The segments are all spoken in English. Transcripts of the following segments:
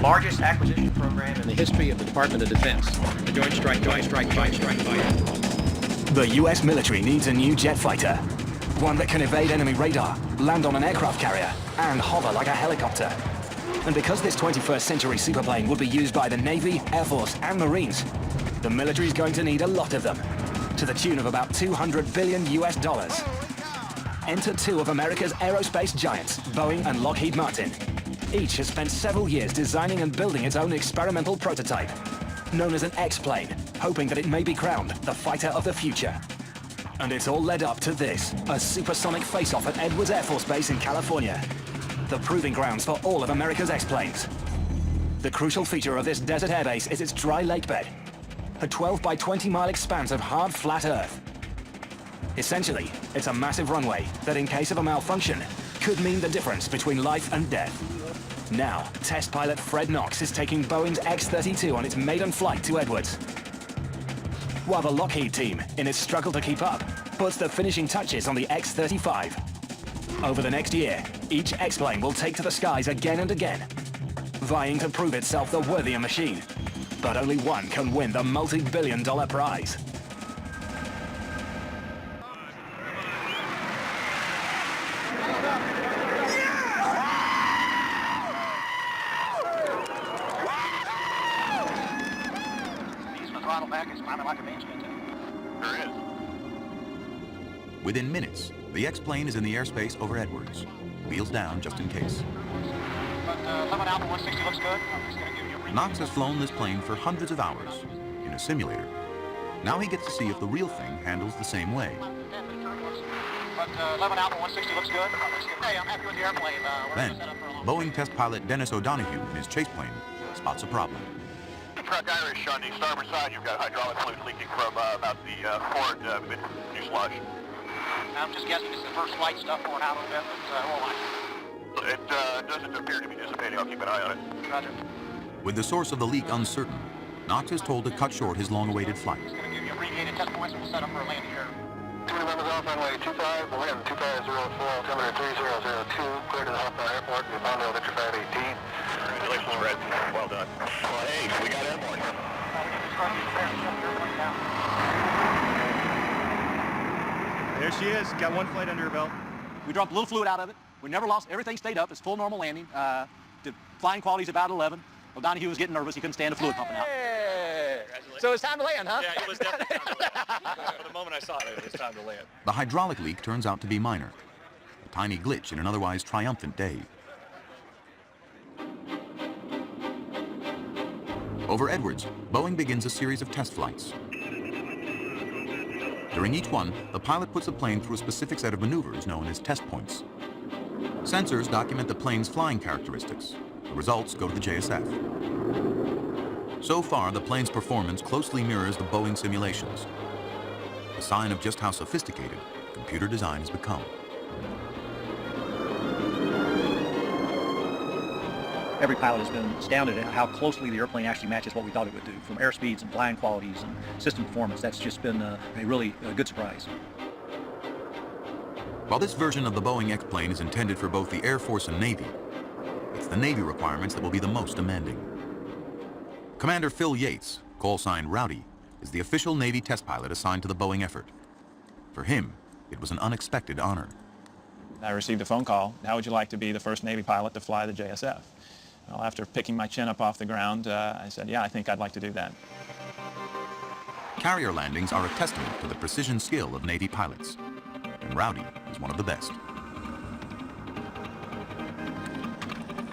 the largest acquisition program in the history of the Department of Defense. The Joint Strike Fighter. The U.S. military needs a new jet fighter. One that can evade enemy radar, land on an aircraft carrier, and hover like a helicopter. And because this 21st century superplane will be used by the Navy, Air Force, and Marines, the military is going to need a lot of them, to the tune of about $200 billion US. Enter two of America's aerospace giants, Boeing and Lockheed Martin. Each has spent several years designing and building its own experimental prototype, known as an X-plane, hoping that it may be crowned the fighter of the future. And it's all led up to this, a supersonic face-off at Edwards Air Force Base in California, the proving grounds for all of America's X-planes. The crucial feature of this desert airbase is its dry lake bed, a 12 by 20 mile expanse of hard, flat earth. Essentially, it's a massive runway that, in case of a malfunction, could mean the difference between life and death. Now, test pilot Fred Knox is taking Boeing's X-32 on its maiden flight to Edwards, while the Lockheed team, in its struggle to keep up, puts the finishing touches on the X-35. Over the next year, each X-plane will take to the skies again and again, vying to prove itself the worthier machine. But only one can win the multi-billion-dollar prize. Within minutes, the X-plane is in the airspace over Edwards. Wheels down just in case. Knox has flown this plane for hundreds of hours in a simulator. Now he gets to see if the real thing handles the same way. 11 Alpha 160 looks good. Hey, I'm happy with the airplane. Then, Boeing test pilot Dennis O'Donoghue in his chase plane spots a problem. Truck Irish, on the starboard side, you've got hydraulic fluid leaking from about the forward fuselage. I'm just guessing this is the first flight stuff going out a little bit, but It doesn't appear to be dissipating. I'll keep an eye on it. Roger. With the source of the leak uncertain, Knox is told to cut short his long-awaited flight. It's going to give you abbreviated test points and we'll set up for a landing here. 2 members off runway 25, wind 2504, altimeter 3002, clear to the Hawthorne Airport, we found out Victor 518. Congratulations, Red. Well done. Well, hey, we got airborne. There she is. Got one flight under her belt. We dropped a little fluid out of it. We never lost. Everything stayed up. It's full normal landing. The flying quality's about 11. O'Donoghue was getting nervous. He couldn't stand the fluid pumping out. Hey. So it's time to land, huh? Yeah, it was definitely time to land. For the moment I saw it, it was time to land. The hydraulic leak turns out to be minor. A tiny glitch in an otherwise triumphant day. Over Edwards, Boeing begins a series of test flights. During each one, the pilot puts the plane through a specific set of maneuvers known as test points. Sensors document the plane's flying characteristics. The results go to the JSF. So far, the plane's performance closely mirrors the Boeing simulations, a sign of just how sophisticated computer design has become. Every pilot has been astounded at how closely the airplane actually matches what we thought it would do, from airspeeds and flying qualities and system performance. That's just been a really good surprise. While this version of the Boeing X-plane is intended for both the Air Force and Navy, it's the Navy requirements that will be the most demanding. Commander Phil Yates, call sign Rowdy, is the official Navy test pilot assigned to the Boeing effort. For him, it was an unexpected honor. I received a phone call. How would you like to be the first Navy pilot to fly the JSF? Well, after picking my chin up off the ground, I said, yeah, I think I'd like to do that. Carrier landings are a testament to the precision skill of Navy pilots, and Rowdy is one of the best.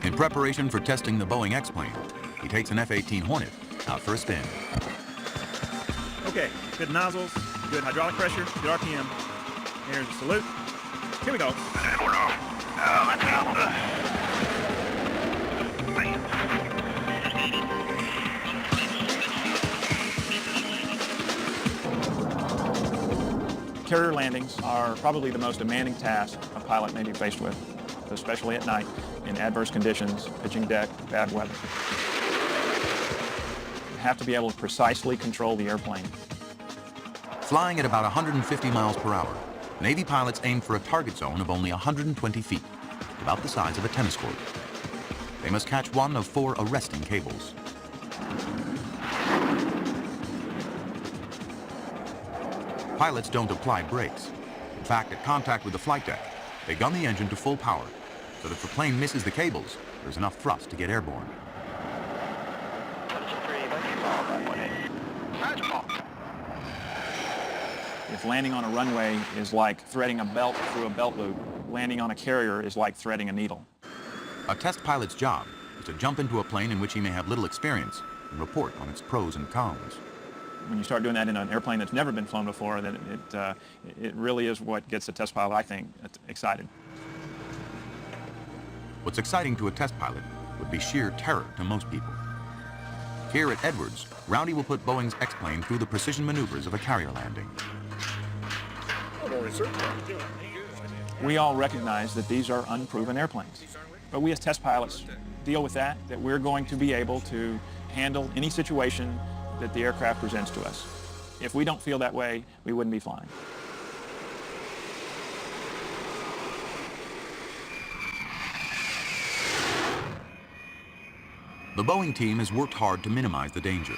In preparation for testing the Boeing X-plane, he takes an F-18 Hornet out for a spin. Okay, good nozzles, good hydraulic pressure, good RPM. Here's a salute. Here we go. And we're off. Let's go. Carrier landings are probably the most demanding task a pilot may be faced with, especially at night in adverse conditions, pitching deck, bad weather. You have to be able to precisely control the airplane. Flying at about 150 miles per hour, Navy pilots aim for a target zone of only 120 feet, about the size of a tennis court. they must catch one of 4 arresting cables. Pilots don't apply brakes. In fact, at contact with the flight deck, they gun the engine to full power, so that if the plane misses the cables, there's enough thrust to get airborne. If landing on a runway is like threading a belt through a belt loop, landing on a carrier is like threading a needle. A test pilot's job is to jump into a plane in which he may have little experience and report on its pros and cons. When you start doing that in an airplane that's never been flown before, then it really is what gets a test pilot, I think, excited. What's exciting to a test pilot would be sheer terror to most people. Here at Edwards, Rowdy will put Boeing's X-plane through the precision maneuvers of a carrier landing. We all recognize that these are unproven airplanes, but we as test pilots deal with that we're going to be able to handle any situation that the aircraft presents to us. If we don't feel that way, we wouldn't be flying. The Boeing team has worked hard to minimize the danger.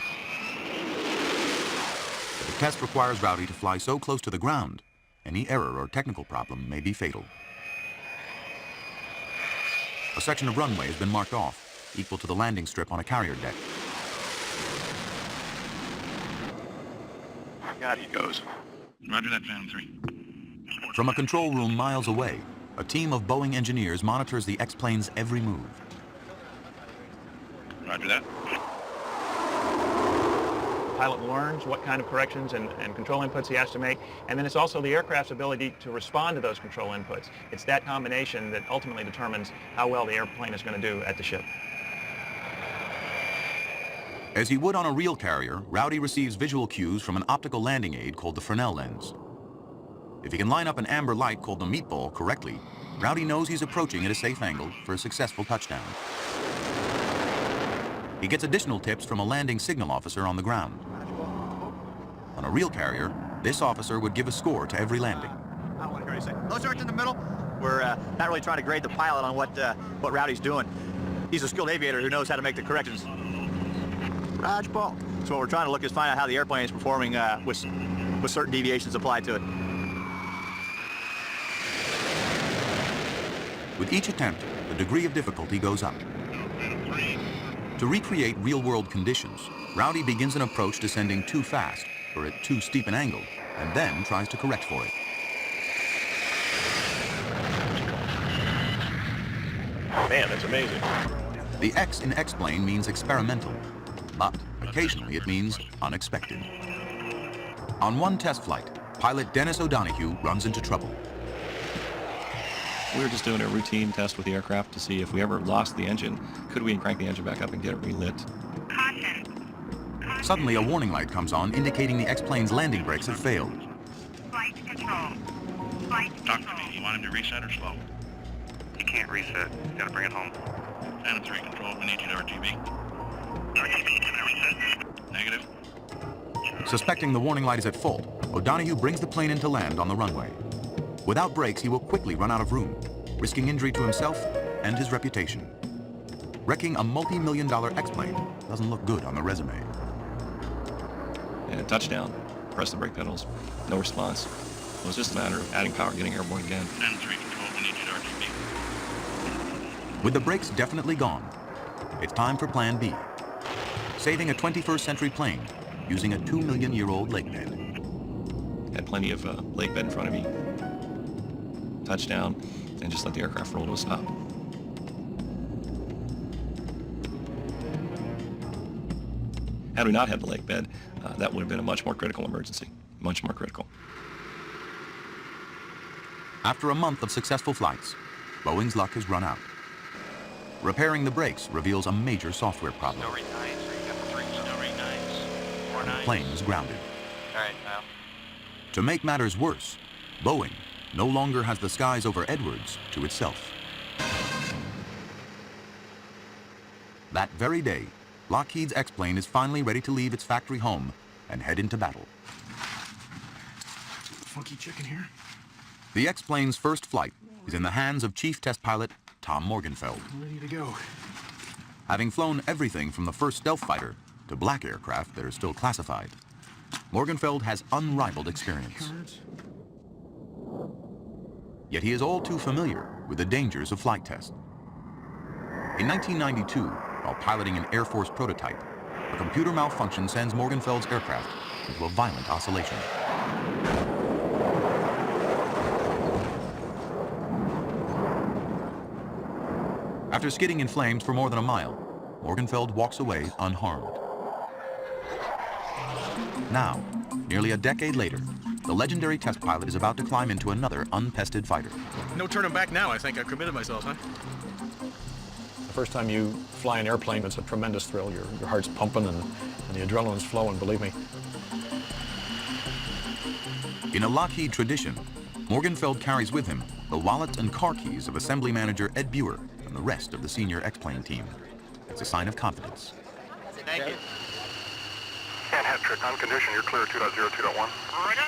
But the test requires Rowdy to fly so close to the ground, any error or technical problem may be fatal. A section of runway has been marked off, equal to the landing strip on a carrier deck. God, he goes. Roger that, Phantom 3. From a control room miles away, a team of Boeing engineers monitors the X-plane's every move. Roger that. Pilot learns what kind of corrections and control inputs he has to make, and then it's also the aircraft's ability to respond to those control inputs. It's that combination that ultimately determines how well the airplane is going to do at the ship. As he would on a real carrier, Rowdy receives visual cues from an optical landing aid called the Fresnel lens. If he can line up an amber light called the meatball correctly, Rowdy knows he's approaching at a safe angle for a successful touchdown. He gets additional tips from a landing signal officer on the ground. On a real carrier, this officer would give a score to every landing. I don't want to hear anything. Those are in the middle. We're not really trying to grade the pilot on what Rowdy's doing. He's a skilled aviator who knows how to make the corrections. Raj Paul. So what we're trying to look is find out how the airplane is performing with certain deviations applied to it. With each attempt, the degree of difficulty goes up. To recreate real-world conditions, Rowdy begins an approach descending too fast or at too steep an angle, and then tries to correct for it. Man, that's amazing. The X in X-plane means experimental, but occasionally it means unexpected. On one test flight, pilot Dennis O'Donoghue runs into trouble. We were just doing a routine test with the aircraft to see if we ever lost the engine, could we crank the engine back up and get it relit? Suddenly, a warning light comes on indicating the X-plane's landing brakes have failed. Flight control. Talk to me. You want him to reset or slow? He can't reset. You gotta bring it home. Phantom 3 control, we need you to RGB. RGB, can I reset? Negative. Suspecting the warning light is at fault, O'Donoghue brings the plane into land on the runway. Without brakes, he will quickly run out of room, risking injury to himself and his reputation. Wrecking a multi-million-dollar X-plane doesn't look good on the resume. And a touchdown, press the brake pedals, no response. It was just a matter of adding power, getting airborne again. Phantom 3 control, we need you to RGB. With the brakes definitely gone, it's time for Plan B. Saving a 21st century plane using a 2-million-year-old lake bed. Had plenty of lake bed in front of me. Touchdown, and just let the aircraft roll to a stop. Had we not had the lake bed, that would have been a much more critical emergency. Much more critical. After a month of successful flights, Boeing's luck has run out. Repairing the brakes reveals a major software problem. No rate 9s, so you got 3 no rate 9s. 4 The 9s. plane is grounded. All right, well. To make matters worse, Boeing no longer has the skies over Edwards to itself. That very day, Lockheed's X-plane is finally ready to leave its factory home and head into battle. Funky chicken here. The X-plane's first flight is in the hands of Chief Test Pilot Tom Morgenfeld. Ready to go. Having flown everything from the first stealth fighter to black aircraft that are still classified, Morgenfeld has unrivaled experience. Yet he is all too familiar with the dangers of flight test. In 1992, while piloting an Air Force prototype, a computer malfunction sends Morgenfeld's aircraft into a violent oscillation. After skidding in flames for more than a mile, Morgenfeld walks away unharmed. Now, nearly a decade later, the legendary test pilot is about to climb into another unpested fighter. No turning back now. I think I've committed myself, huh? The first time you fly an airplane, it's a tremendous thrill. Your heart's pumping and the adrenaline's flowing, believe me. In a Lockheed tradition, Morgenfeld carries with him the wallet and car keys of assembly manager Ed Buer and the rest of the senior X-plane team. It's a sign of confidence. Thank you. And hat trick on condition, you're clear 2.0, 2.1. Roger.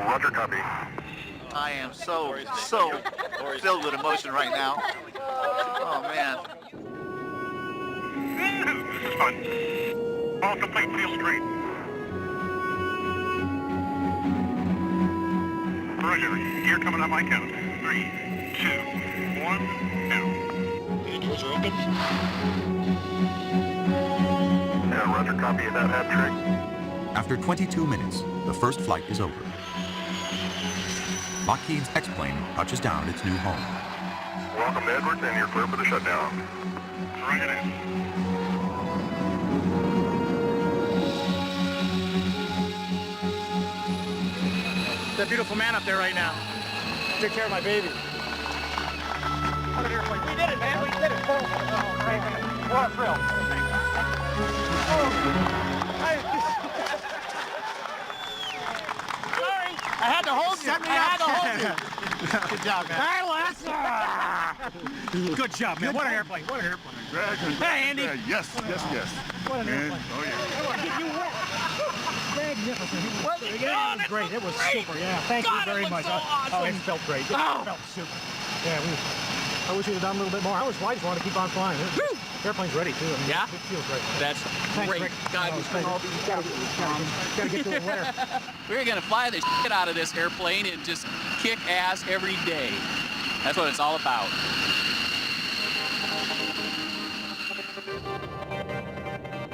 Roger, copy. I am so filled with emotion right now. Oh, man. This is fun. All complete, feel straight. Roger, gear coming up, my count. 3, 2, 1, now. These doors are open. Yeah, Roger, copy of that hat trick. After 22 minutes, the first flight is over. Lockheed's X-plane touches down at its new home. Welcome to Edwards, and you're clear for the shutdown. Roger that. That beautiful man up there right now. Take care of my baby. We did it, man. We did it. Oh, great. What a thrill. Sorry. I had to hold you. I had to hold you. Good job, man. Good job, man. What an airplane. What an airplane. Hey, Andy. Yes. What an airplane. Oh, yeah. You wet. Magnificent. Well, It was great. It was super. Yeah, thank you very much. So awesome. Oh, it felt great. It felt super. Yeah, I wish we'd have done a little bit more. I just wanted to keep on flying. The airplane's ready, too. I mean, Yeah? It feels great. That's Thanks, great. Rick. God, Gotta get to the winner. we're going to fly the shit out of this airplane and just kick ass every day. That's what it's all about.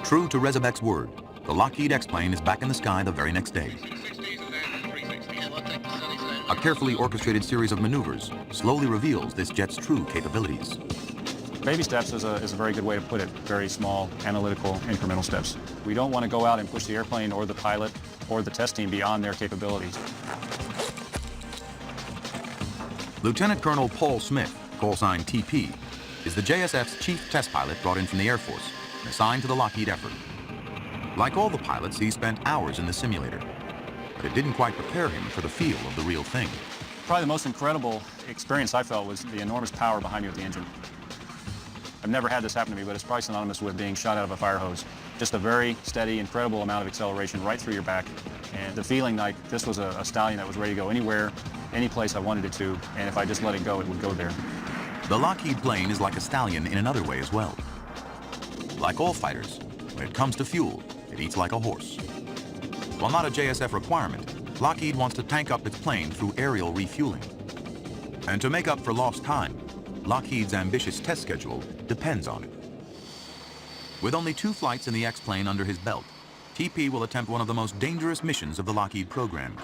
True to Rezebek's word, the Lockheed X-plane is back in the sky the very next day. A carefully orchestrated series of maneuvers slowly reveals this jet's true capabilities. Baby steps is a very good way to put it. Very small, analytical, incremental steps. We don't want to go out and push the airplane or the pilot or the test team beyond their capabilities. Lieutenant Colonel Paul Smith, call sign TP, is the JSF's chief test pilot brought in from the Air Force and assigned to the Lockheed effort. Like all the pilots, he spent hours in the simulator, but it didn't quite prepare him for the feel of the real thing. Probably the most incredible experience I felt was the enormous power behind you with the engine. I've never had this happen to me, but it's probably synonymous with being shot out of a fire hose. Just a very steady, incredible amount of acceleration right through your back, and the feeling like this was a stallion that was ready to go anywhere, any place I wanted it to, and if I just let it go, it would go there. The Lockheed plane is like a stallion in another way as well. Like all fighters, when it comes to fuel, it eats like a horse. While not a JSF requirement, Lockheed wants to tank up its plane through aerial refueling. And to make up for lost time, Lockheed's ambitious test schedule depends on it. With only 2 flights in the X-plane under his belt, TP will attempt one of the most dangerous missions of the Lockheed program.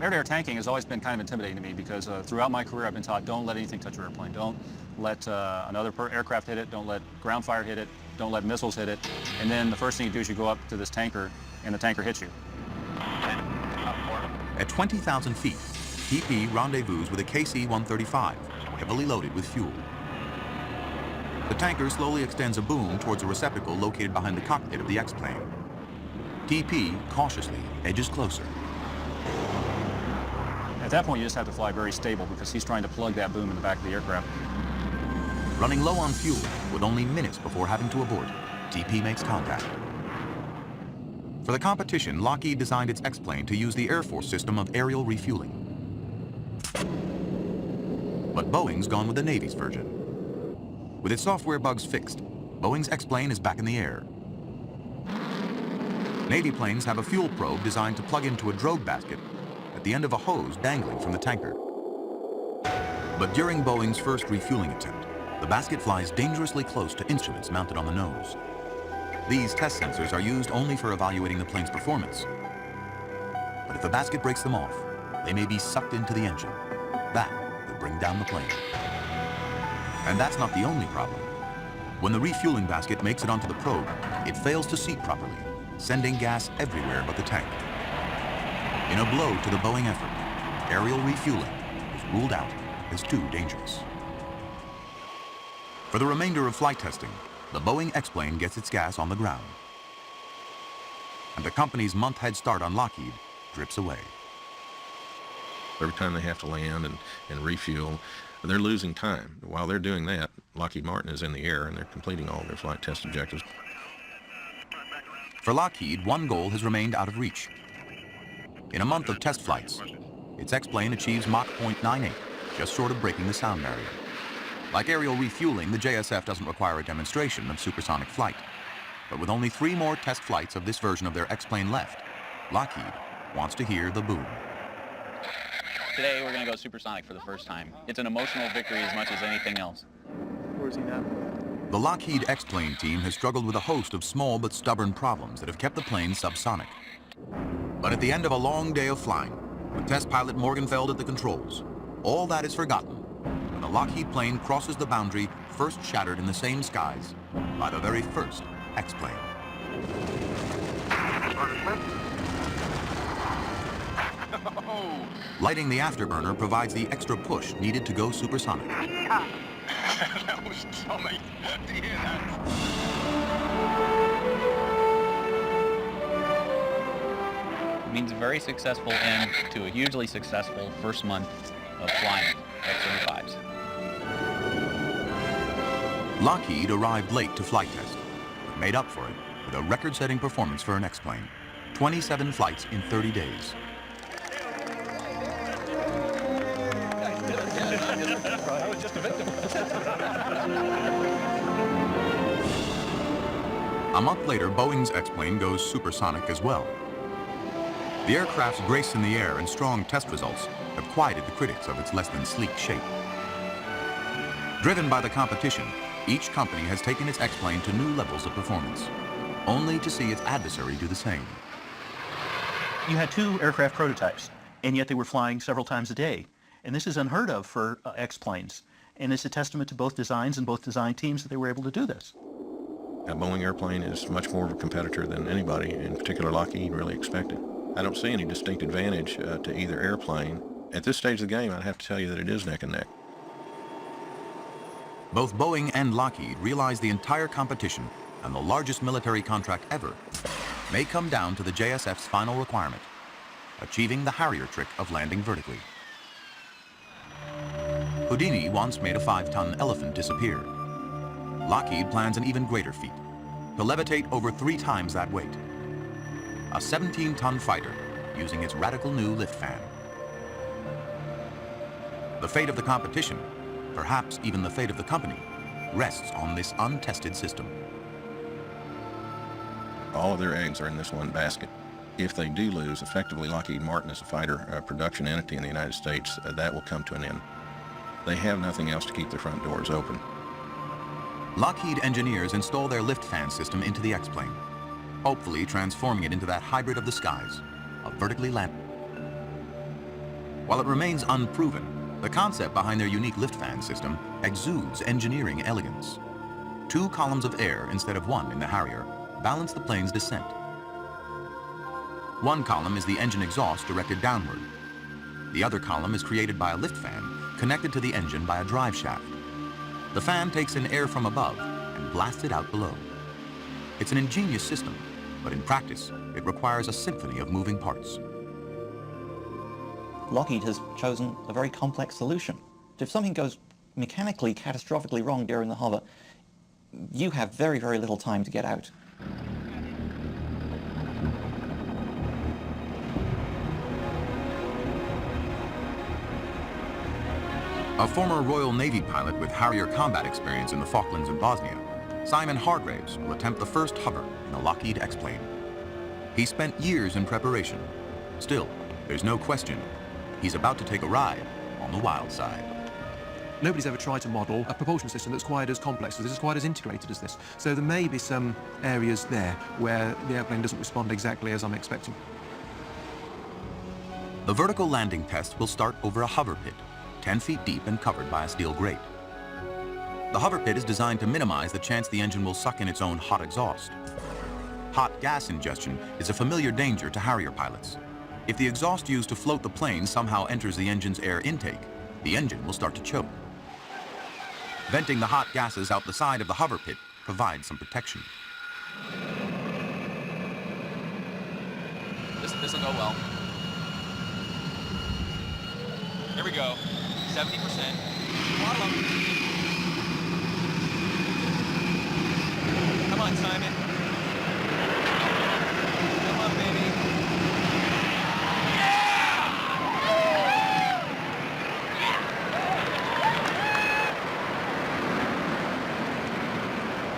Air-to-air tanking has always been kind of intimidating to me because throughout my career I've been taught don't let anything touch your airplane. Don't let another aircraft hit it, don't let ground fire hit it, don't let missiles hit it, and then the first thing you do is you go up to this tanker and the tanker hits you. At 20,000 feet, TP rendezvous with a KC-135, heavily loaded with fuel. The tanker slowly extends a boom towards a receptacle located behind the cockpit of the X-plane. TP cautiously edges closer. At that point, you just have to fly very stable because he's trying to plug that boom in the back of the aircraft. Running low on fuel, with only minutes before having to abort, TP makes contact. For the competition, Lockheed designed its X-plane to use the Air Force system of aerial refueling. But Boeing's gone with the Navy's version. With its software bugs fixed, Boeing's X-plane is back in the air. Navy planes have a fuel probe designed to plug into a drogue basket at the end of a hose dangling from the tanker. But during Boeing's first refueling attempt, the basket flies dangerously close to instruments mounted on the nose. These test sensors are used only for evaluating the plane's performance. But if the basket breaks them off, they may be sucked into the engine. That would bring down the plane. And that's not the only problem. When the refueling basket makes it onto the probe, it fails to seat properly, sending gas everywhere but the tank. In a blow to the Boeing effort, aerial refueling is ruled out as too dangerous. For the remainder of flight testing, the Boeing X-plane gets its gas on the ground. And the company's month head start on Lockheed drips away. Every time they have to land and refuel, they're losing time. While they're doing that, Lockheed Martin is in the air and they're completing all their flight test objectives. For Lockheed, one goal has remained out of reach. In a month of test flights, its X-plane achieves Mach 0.98, just short of breaking the sound barrier. Like aerial refueling, the JSF doesn't require a demonstration of supersonic flight. But with only 3 more test flights of this version of their X-plane left, Lockheed wants to hear the boom. Today we're going to go supersonic for the first time. It's an emotional victory as much as anything else. Where's he now? The Lockheed X-plane team has struggled with a host of small but stubborn problems that have kept the plane subsonic. But at the end of a long day of flying, with test pilot Morgenfeld at the controls, all that is forgotten when the Lockheed plane crosses the boundary first shattered in the same skies by the very first X-plane. Lighting the afterburner provides the extra push needed to go supersonic. That was Tommy. Do you hear that? It means a very successful end to a hugely successful first month of flying F-35s. Lockheed arrived late to flight test, but made up for it with a record-setting performance for an X-plane. 27 flights in 30 days. I was just a victim. A month later, Boeing's X-plane goes supersonic as well. The aircraft's grace in the air and strong test results have quieted the critics of its less than sleek shape. Driven by the competition, each company has taken its X-plane to new levels of performance, only to see its adversary do the same. You had 2 aircraft prototypes, and yet they were flying several times a day. And this is unheard of for X-planes. And it's a testament to both designs and both design teams that they were able to do this. A Boeing airplane is much more of a competitor than anybody, in particular Lockheed, really expected. I don't see any distinct advantage to either airplane. At this stage of the game, I'd have to tell you that it is neck and neck. Both Boeing and Lockheed realize the entire competition and the largest military contract ever may come down to the JSF's final requirement, achieving the Harrier trick of landing vertically. Houdini once made a 5-ton elephant disappear. Lockheed plans an even greater feat, to levitate over 3 times that weight. A 17-ton fighter using its radical new lift fan. The fate of the competition, perhaps even the fate of the company, rests on this untested system. All of their eggs are in this one basket. If they do lose, effectively Lockheed Martin as a fighter production entity in the United States, that will come to an end. They have nothing else to keep their front doors open. Lockheed engineers install their lift fan system into the X-plane, hopefully transforming it into that hybrid of the skies, a vertically landed. While it remains unproven, the concept behind their unique lift fan system exudes engineering elegance. 2 columns of air instead of 1 in the Harrier balance the plane's descent. One column is the engine exhaust directed downward. The other column is created by a lift fan connected to the engine by a drive shaft. The fan takes in air from above and blasts it out below. It's an ingenious system, but in practice, it requires a symphony of moving parts. Lockheed has chosen a very complex solution. If something goes mechanically, catastrophically wrong during the hover, you have very, very little time to get out. A former Royal Navy pilot with Harrier combat experience in the Falklands and Bosnia, Simon Hargraves will attempt the first hover in a Lockheed X-plane. He spent years in preparation. Still, there's no question, he's about to take a ride on the wild side. Nobody's ever tried to model a propulsion system that's quite as complex as this, quite as integrated as this. So there may be some areas there where the airplane doesn't respond exactly as I'm expecting. The vertical landing test will start over a hover pit, 10 feet deep and covered by a steel grate. The hover pit is designed to minimize the chance the engine will suck in its own hot exhaust. Hot gas ingestion is a familiar danger to Harrier pilots. If the exhaust used to float the plane somehow enters the engine's air intake, the engine will start to choke. Venting the hot gases out the side of the hover pit provides some protection. This will go well. Here we go. 70%. Throttle up. Come on, Simon. Come on, baby.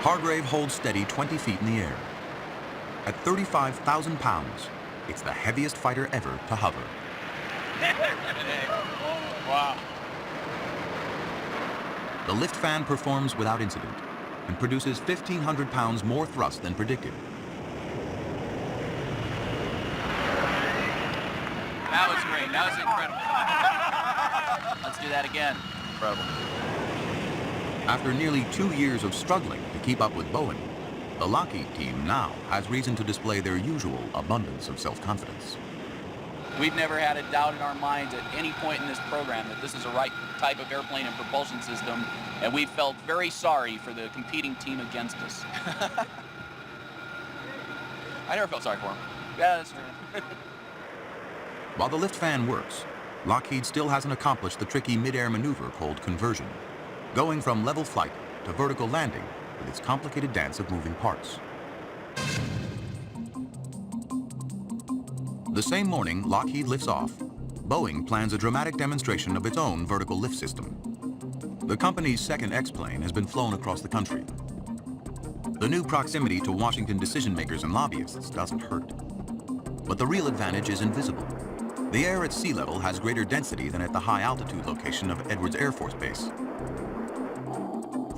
Hargrave holds steady 20 feet in the air. At 35,000 pounds, it's the heaviest fighter ever to hover. Wow. The lift fan performs without incident and produces 1,500 pounds more thrust than predicted. That was great. That was incredible. Let's do that again. Incredible. After nearly 2 years of struggling to keep up with Boeing, the Lockheed team now has reason to display their usual abundance of self-confidence. We've never had a doubt in our minds at any point in this program that this is the right type of airplane and propulsion system, and we felt very sorry for the competing team against us. I never felt sorry for them. Yeah, that's true. While the lift fan works, Lockheed still hasn't accomplished the tricky mid-air maneuver called conversion, going from level flight to vertical landing with its complicated dance of moving parts. The same morning Lockheed lifts off, Boeing plans a dramatic demonstration of its own vertical lift system. The company's second X-plane has been flown across the country. The new proximity to Washington decision-makers and lobbyists doesn't hurt. But the real advantage is invisible. The air at sea level has greater density than at the high-altitude location of Edwards Air Force Base.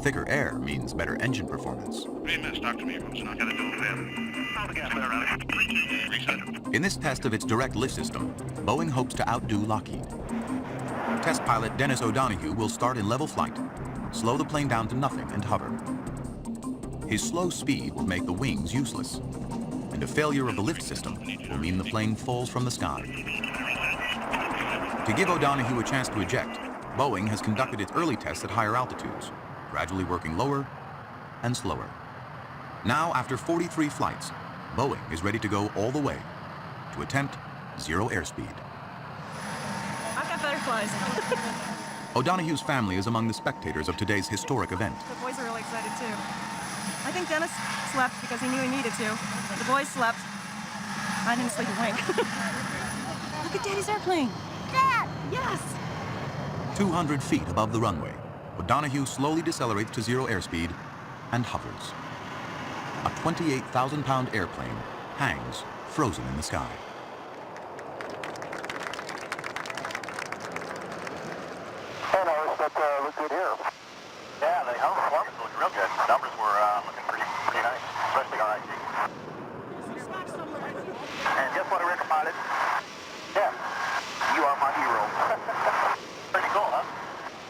Thicker air means better engine performance. 3 minutes, Dr. Abrams, and I gotta do it then. In this test of its direct lift system, Boeing hopes to outdo Lockheed. Test pilot Dennis O'Donoghue will start in level flight, slow the plane down to nothing and hover. His slow speed will make the wings useless, and a failure of the lift system will mean the plane falls from the sky. To give O'Donoghue a chance to eject, Boeing has conducted its early tests at higher altitudes, gradually working lower and slower. Now, after 43 flights, Boeing is ready to go all the way to attempt zero airspeed. I've got butterflies. O'Donoghue's family is among the spectators of today's historic event. The boys are really excited too. I think Dennis slept because he knew he needed to. The boys slept. I didn't sleep a wink. Look at Daddy's airplane. Dad! Yes! 200 feet above the runway, O'Donoghue slowly decelerates to zero airspeed and hovers. A 28,000-pound airplane hangs frozen in the sky. Hey, Norris, that looked good here. Yeah, the home performance looked real good. The numbers were looking pretty nice, especially on IG. And guess what, Rick about it? Yeah, you are my hero. Pretty cool, huh?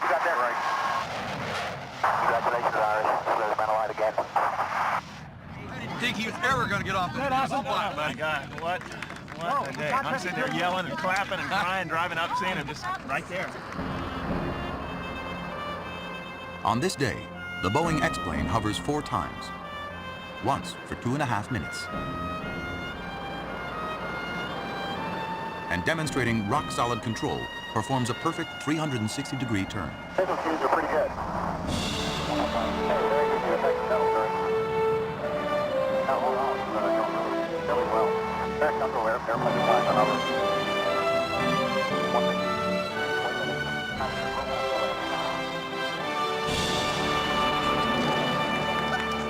You got that right. Congratulations, Iris. There's been a lot again. I didn't think he was ever going to get off that awesome. Oh my God, what a day. I'm sitting there yelling and clapping and crying, driving up, seeing him just right there. On this day, the Boeing X-plane hovers 4 times, once for 2.5 minutes. and demonstrating rock-solid control, performs a perfect 360-degree turn. Signal cues are pretty good.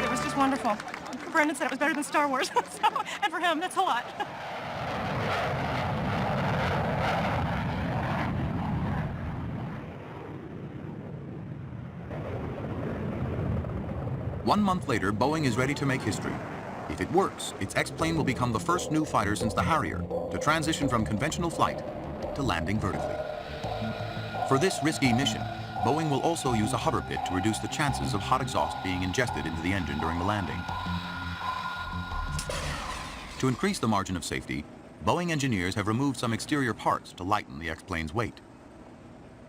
It was just wonderful. Brendan said it was better than Star Wars, and for him, that's a lot. 1 month later, Boeing is ready to make history. If it works, its X-plane will become the first new fighter since the Harrier to transition from conventional flight to landing vertically. For this risky mission, Boeing will also use a hover pit to reduce the chances of hot exhaust being ingested into the engine during the landing. To increase the margin of safety, Boeing engineers have removed some exterior parts to lighten the X-plane's weight.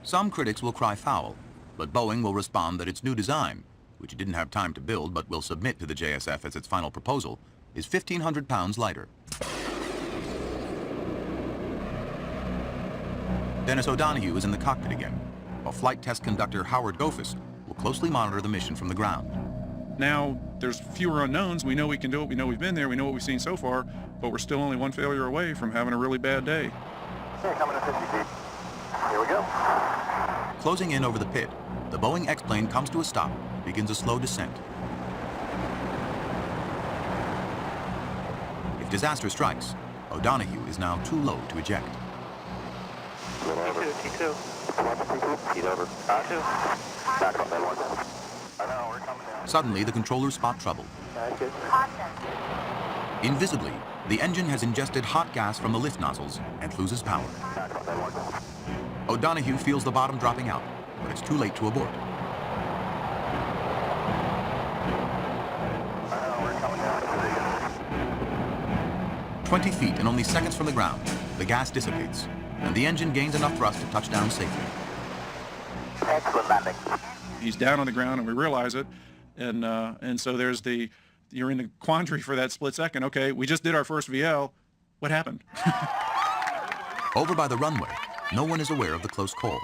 Some critics will cry foul, but Boeing will respond that its new design, which it didn't have time to build but will submit to the JSF as its final proposal, is 1,500 pounds lighter. Dennis O'Donoghue is in the cockpit again, while flight test conductor Howard Gophus will closely monitor the mission from the ground. Now there's fewer unknowns. We know we can do it. We know we've been there. We know what we've seen so far, but we're still only one failure away from having a really bad day. Okay, coming to 50 feet. Here we go. Closing in over the pit, the Boeing X-plane comes to a stop and begins a slow descent. If disaster strikes, O'Donoghue is now too low to eject. T2. Heat over. T2. Back up that one. I know, we're coming down. Suddenly, the controllers spot trouble. Invisibly, the engine has ingested hot gas from the lift nozzles and loses power. O'Donoghue feels the bottom dropping out, but it's too late to abort. I know, we're coming down. 20 feet and only seconds from the ground, the gas dissipates, and the engine gains enough thrust to touch down safely. Excellent landing. He's down on the ground, and we realize it, and so there's you're in the quandary for that split second. Okay, we just did our first VL. What happened? Over by the runway, no one is aware of the close call.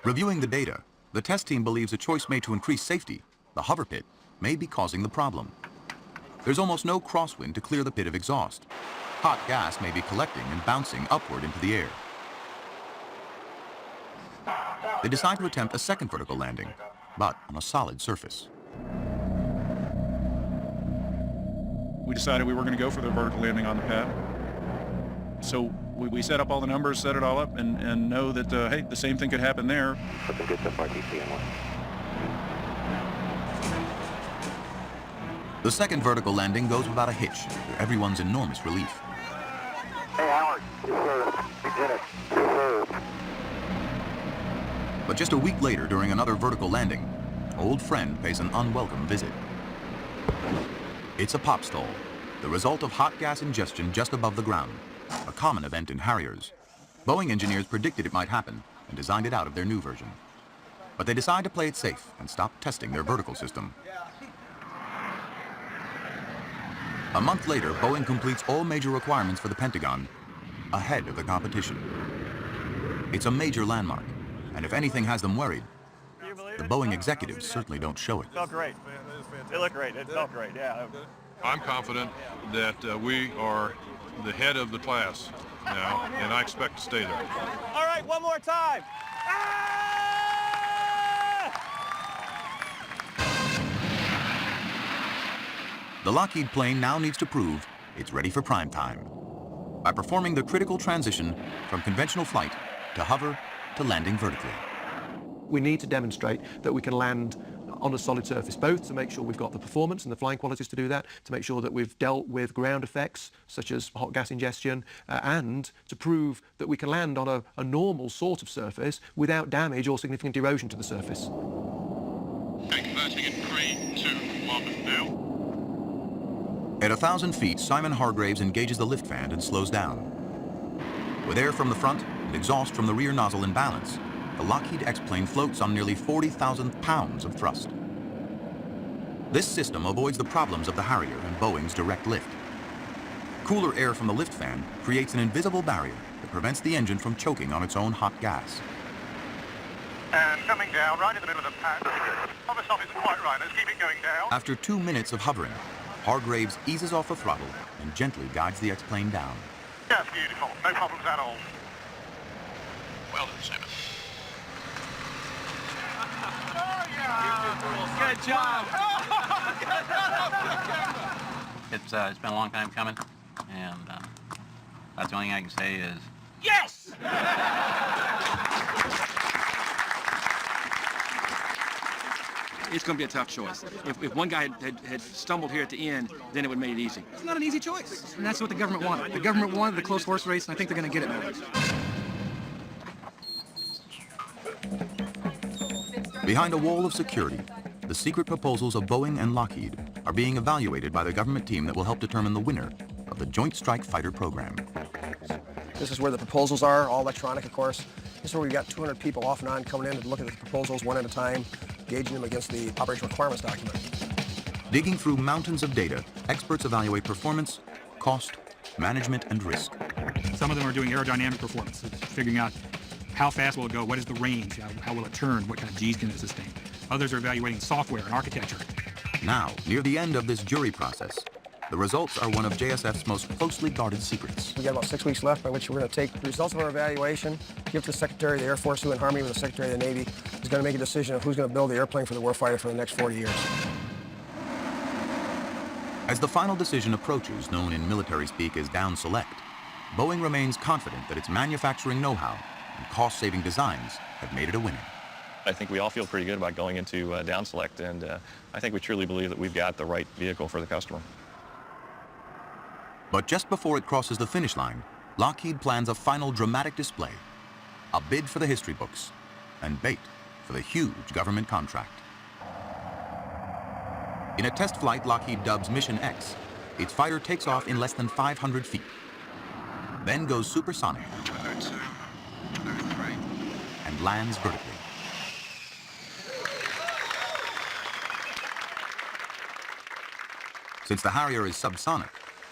Reviewing the data, the test team believes a choice made to increase safety, the hover pit, may be causing the problem. There's almost no crosswind to clear the pit of exhaust. Hot gas may be collecting and bouncing upward into the air. They decide to attempt a second vertical landing, but on a solid surface. We decided we were going to go for the vertical landing on the pad. So we set up all the numbers, set it all up, and know that, hey, the same thing could happen there. Looking good so far, TC1. The second vertical landing goes without a hitch, to everyone's enormous relief. Hey, Howard. Yes, sir. We did it. Yes, sir. But just a week later, during another vertical landing, old friend pays an unwelcome visit. It's a pop stall, the result of hot gas ingestion just above the ground, a common event in Harriers. Boeing engineers predicted it might happen and designed it out of their new version. But they decide to play it safe and stop testing their vertical system. A month later, Boeing completes all major requirements for the Pentagon, ahead of the competition. It's a major landmark, and if anything has them worried, the Boeing executives certainly don't show it. It felt great. It looked great. It felt great, yeah. I'm confident that we are the head of the class now, and I expect to stay there. All right, one more time. The Lockheed plane now needs to prove it's ready for prime time by performing the critical transition from conventional flight to hover to landing vertically. We need to demonstrate that we can land on a solid surface, both to make sure we've got the performance and the flying qualities to do that, to make sure that we've dealt with ground effects such as hot gas ingestion, and to prove that we can land on a normal sort of surface without damage or significant erosion to the surface. Okay, converting in 3, 2, 1, now. At 1,000 feet, Simon Hargraves engages the lift fan and slows down. With air from the front and exhaust from the rear nozzle in balance, the Lockheed X-plane floats on nearly 40,000 pounds of thrust. This system avoids the problems of the Harrier and Boeing's direct lift. cooler air from the lift fan creates an invisible barrier that prevents the engine from choking on its own hot gas. And coming down right in the middle of the pad. On the top isn't quite right. Let's keep it going down. After 2 minutes of hovering, Hargraves eases off the throttle and gently guides the X-plane down. That's beautiful. No problems at all. Well done, Simon. Good job. It's been a long time coming, and that's the only thing I can say is Yes! It's going to be a tough choice. If one guy had stumbled here at the end, then it would have made it easy. It's not an easy choice, and that's what the government wanted. The government wanted the close horse race, and I think they're going to get it now. Behind a wall of security, the secret proposals of Boeing and Lockheed are being evaluated by the government team that will help determine the winner of the Joint Strike Fighter program. This is where the proposals are, all electronic, of course. This is where we've got 200 people off and on coming in to look at the proposals one at a time, gauging them against the operation requirements document. Digging through mountains of data, experts evaluate performance, cost, management, and risk. Some of them are doing aerodynamic performance, figuring out how fast will it go, what is the range, how will it turn, what kind of G's can it sustain. Others are evaluating software and architecture. Now, near the end of this jury process, the results are one of JSF's most closely guarded secrets. We've got about 6 weeks left by which we're going to take the results of our evaluation, give to the Secretary of the Air Force, who in harmony with the Secretary of the Navy is going to make a decision of who's going to build the airplane for the warfighter for the next 40 years. As the final decision approaches, known in military speak as down select, Boeing remains confident that its manufacturing know-how and cost-saving designs have made it a winner. I think we all feel pretty good about going into down select, and I think we truly believe that we've got the right vehicle for the customer. But just before it crosses the finish line, Lockheed plans a final dramatic display, a bid for the history books, and bait for the huge government contract. In a test flight Lockheed dubs Mission X, its fighter takes off in less than 500 feet, then goes supersonic and lands vertically. Since the Harrier is subsonic,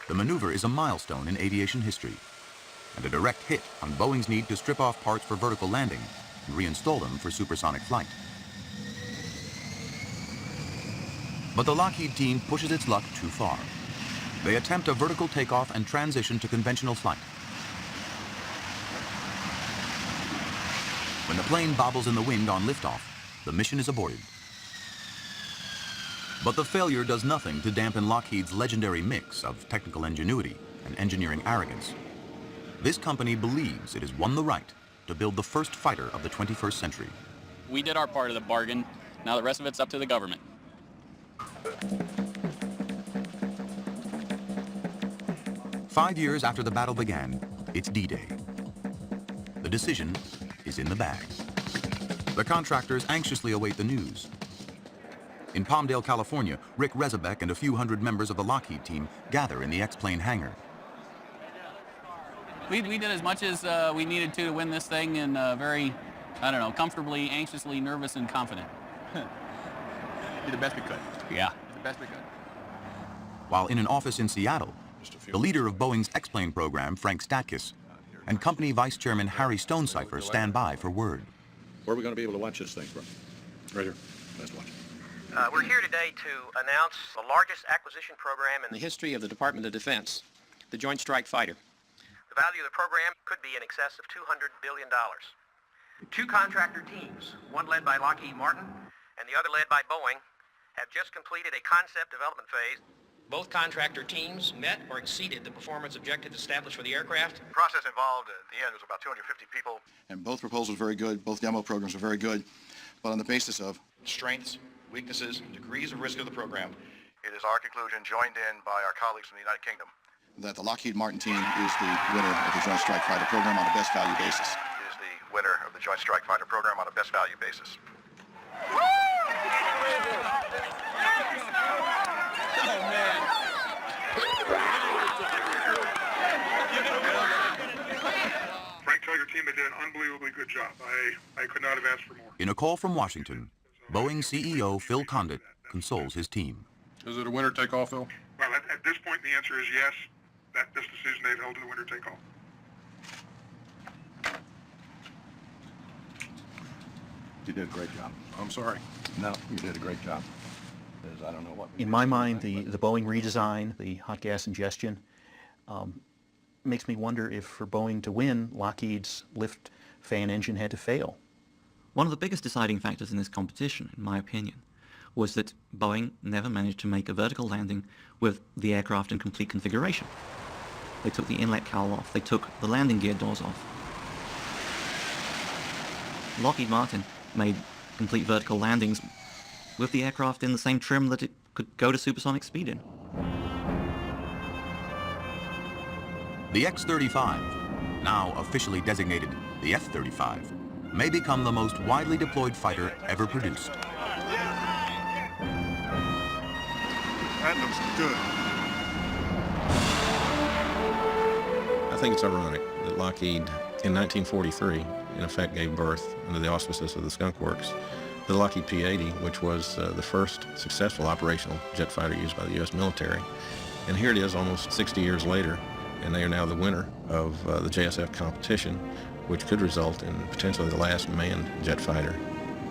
the maneuver is a milestone in aviation history, and a direct hit on Boeing's need to strip off parts for vertical landing and reinstall them for supersonic flight. But the Lockheed team pushes its luck too far. They attempt a vertical takeoff and transition to conventional flight. When the plane bobbles in the wind on liftoff, the mission is aborted. But the failure does nothing to dampen Lockheed's legendary mix of technical ingenuity and engineering arrogance. This company believes it has won the right to build the first fighter of the 21st century. We did our part of the bargain. Now the rest of it's up to the government. "5 years after the battle began, it's D-Day. The decision is in the bag. The contractors anxiously await the news. In Palmdale, California, Rick Rezabeck and a few hundred members of the Lockheed team gather in the X-plane hangar. We did as much as we needed to win this thing, and very, I don't know, comfortably, anxiously, nervous, and confident. Did the best we could. Yeah. The best we could. While in an office in Seattle, the leader of Boeing's X-plane program, Frank Statkis, and company vice chairman Harry Stonecipher stand by for word. Where are we going to be able to watch this thing from? Right here. Let's watch it. We're here today to announce the largest acquisition program in the history of the Department of Defense, the Joint Strike Fighter. The value of the program could be in excess of $200 billion. 2 contractor teams, one led by Lockheed Martin and the other led by Boeing, have just completed a concept development phase. Both contractor teams met or exceeded the performance objectives established for the aircraft. The process involved at the end was about 250 people. And both proposals are very good. Both demo programs are very good. But on the basis of strengths, weaknesses, and degrees of risk of the program, it is our conclusion, joined in by our colleagues from the United Kingdom, that the Lockheed Martin team is the winner of the Joint Strike Fighter program on a best value basis. Is the winner of the Joint Strike Fighter program on a best value basis. Frank, tell your team they did an unbelievably good job. I could not have asked for more. In a call from Washington, Boeing CEO Phil Condit consoles his team. Is it a winner take all, Phil? Well, at this point, the answer is yes. that this decision they've held to the winner take all. You did a great job. I'm sorry. No, you did a great job. Because I don't know what... In my mind, the Boeing redesign, the hot gas ingestion, makes me wonder if for Boeing to win, Lockheed's lift fan engine had to fail. One of the biggest deciding factors in this competition, in my opinion, was that Boeing never managed to make a vertical landing with the aircraft in complete configuration. They took the inlet cowl off, they took the landing gear doors off. Lockheed Martin made complete vertical landings with the aircraft in the same trim that it could go to supersonic speed in. The X-35, now officially designated the F-35, may become the most widely deployed fighter ever produced. That looks good. I think it's ironic that Lockheed, in 1943, in effect gave birth, under the auspices of the Skunk Works, to the Lockheed P-80, which was the first successful operational jet fighter used by the U.S. military. And here it is almost 60 years later, and they are now the winner of the JSF competition, which could result in potentially the last manned jet fighter.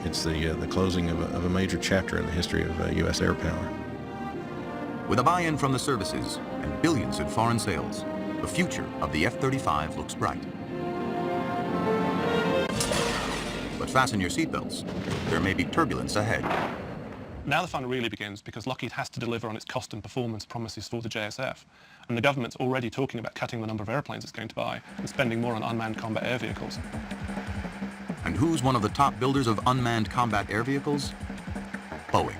It's the closing of a major chapter in the history of U.S. air power. With a buy-in from the services and billions in foreign sales, the future of the F-35 looks bright. But fasten your seatbelts. There may be turbulence ahead. Now the fun really begins because Lockheed has to deliver on its cost and performance promises for the JSF. And the government's already talking about cutting the number of airplanes it's going to buy and spending more on unmanned combat air vehicles. And who's one of the top builders of unmanned combat air vehicles? Boeing.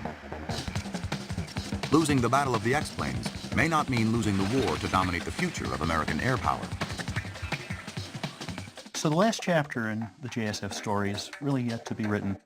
Losing the battle of the X-planes may not mean losing the war to dominate the future of American air power. So the last chapter in the JSF story is really yet to be written.